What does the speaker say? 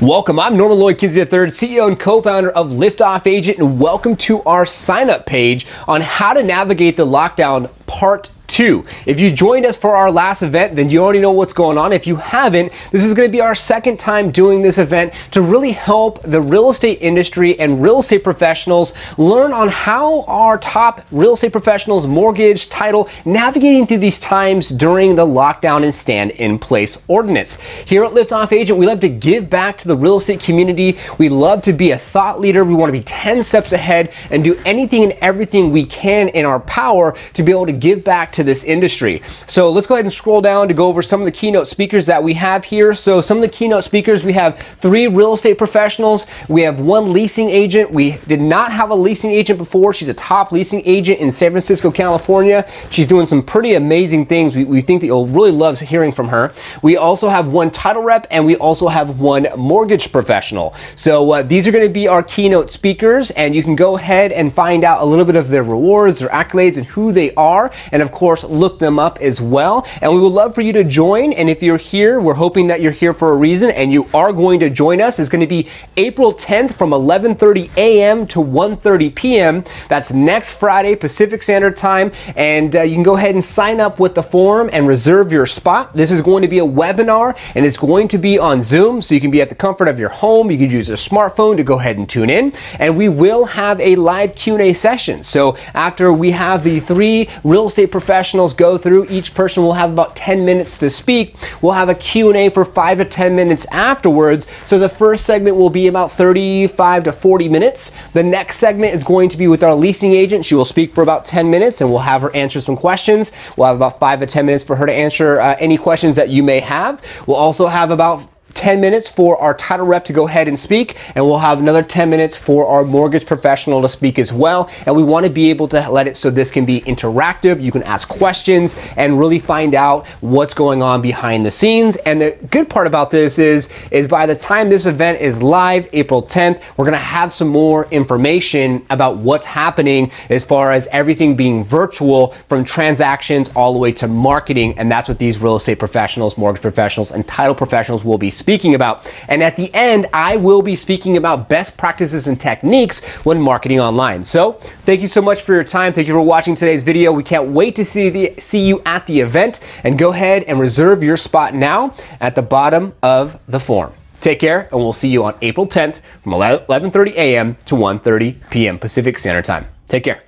Welcome, I'm Norman Lloyd Kinsey III, CEO and co-founder of Liftoff Agent, and welcome to our sign-up page on how to navigate the lockdown part 2. If you joined us for our last event, then you already know what's going on. If you haven't, this is going to be our second time doing this event to really help the real estate industry and real estate professionals learn on how our top real estate professionals, mortgage, title, navigating through these times during the lockdown and stand-in-place ordinance. Here at Liftoff Agent, we love to give back to the real estate community. We love to be a thought leader. We want to be 10 steps ahead and do anything and everything we can in our power to be able to give back to this industry. So let's go ahead and scroll down to go over some of the keynote speakers that we have here. So some of the keynote speakers, we have 3 real estate professionals. We have 1 leasing agent. We did not have a leasing agent before. She's a top leasing agent in San Francisco, California. She's doing some pretty amazing things. We think that you'll really love hearing from her. We also have 1 title rep, and we also have 1 mortgage professional. So these are going to be our keynote speakers, and you can go ahead and find out a little bit of their rewards, their accolades, and who they are, and of course look them up as well. And we would love for you to join, and if you're here, we're hoping that you're here for a reason and you are going to join us. It's going to be April 10th from 11:30 a.m. to 1:30 p.m. That's next Friday Pacific Standard Time, and you can go ahead and sign up with the form and reserve your spot. This is going to be a webinar, and it's going to be on Zoom, so you can be at the comfort of your home. You can use a smartphone to go ahead and tune in, and we will have a live Q&A session. So after we have the 3 real estate professionals go through, each person will have about 10 minutes to speak. We'll have a Q&A for 5 to 10 minutes afterwards. So the first segment will be about 35 to 40 minutes. The next segment is going to be with our leasing agent. She will speak for about 10 minutes, and we'll have her answer some questions. We'll have about 5 to 10 minutes for her to answer any questions that you may have. We'll also have about 10 minutes for our title rep to go ahead and speak, and we'll have another 10 minutes for our mortgage professional to speak as well. And we want to be able to let it so this can be interactive. You can ask questions and really find out what's going on behind the scenes. And the good part about this is by the time this event is live, April 10th, we're going to have some more information about what's happening as far as everything being virtual, from transactions all the way to marketing. And that's what these real estate professionals, mortgage professionals, and title professionals will be speaking about. And at the end, I will be speaking about best practices and techniques when marketing online. So thank you so much for your time. Thank you for watching today's video. We can't wait to see you at the event, and go ahead and reserve your spot now at the bottom of the form. Take care, and we'll see you on April 10th from 11:30 a.m. to 1:30 p.m. Pacific Standard Time. Take care.